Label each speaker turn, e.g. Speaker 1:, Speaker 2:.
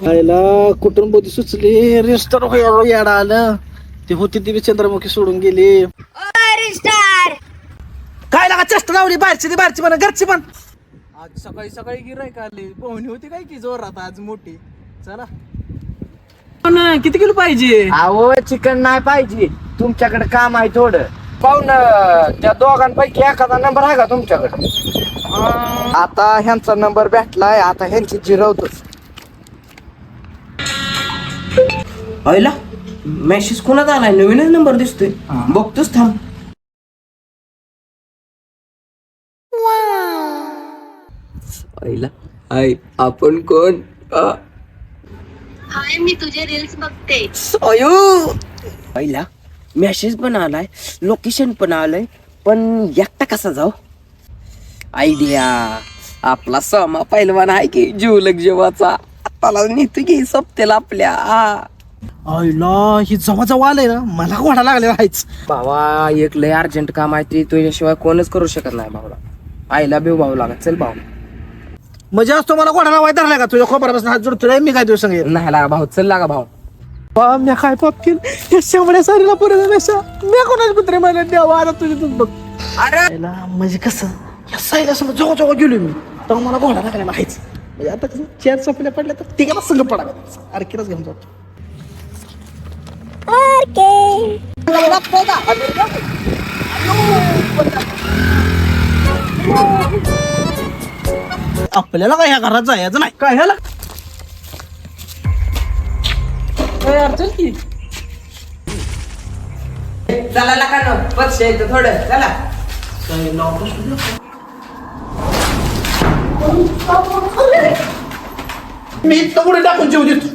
Speaker 1: आईला कुठून बोधी सुचली रेस्टर याडा आलं ते होती ती चंद्रमुखी सोडून गेली. काय लागा चेष्टा लावली बाहेरची पण घरची पण. आज सकाळी सकाळी गिरायक आली पोहणी होती काय की जोरात आज मोठी. चला पण किती किलो पाहिजे?
Speaker 2: अहो चिकन नाही पाहिजे, तुमच्याकडे काम आहे थोडं. पाहून त्या दोघांपैकी एखादा नंबर आहे का तुमच्याकडे? आता ह्यांचा नंबर भेटलाय, आता ह्यांची जिरवतोच.
Speaker 3: आईला मेसेज कोणाचा आलाय? नवीनच नंबर दिसतोय, बघतोच थांब. आईला आई आपण कोण?
Speaker 4: हाय, मी तुझे रील्स बघते.
Speaker 3: अयो आईला मेसेज पण आलाय, लोकेशन पण आलंय, पण एकटा कसा जाऊ? आयडिया, आपला समा पहिलवान आहे की जीवलग जीवाचा, आताला नेतो की सप्तेला आपल्या.
Speaker 1: आईला ही जवळ जवळ आलंय ना, मला घोडा लागलेला आहेच.
Speaker 3: भावा एक लय अर्जंट काम आहे ते तुझ्याशिवाय कोणच करू शकत नाही भाऊला. आईला बिव भाऊ लागत. चल भाऊ.
Speaker 1: म्हणजे आज तो मला घोडा लावायला धरलाय का? तुझ्या खोबऱ्यापासून हात जोडतोय मी काय दिवस सांगेल.
Speaker 3: नाही लागा भाऊ, चल लागा भाऊ.
Speaker 1: मी काय पाप केलं या शेवड्या सारीला परत कशा मी कोणाच कुत्रे मला द्यावा आता तुझ्यातून बघ.
Speaker 3: अरे
Speaker 1: म्हणजे कसं या साईला समोर जवळ जवळ गेलो मी तर मला घोडा लागलेला आहेच. म्हणजे आता कसं चार चपल्या पडल्या तर तिघाला संघ पडा आरकीलाच घेऊन जातो. आपल्याला काय ह्या घरात जायचं नाही काय ह्याला
Speaker 3: चला लागा ना पक्ष येतं थोडं. चला
Speaker 1: मी इथं पुढे टाकून जेव देतो.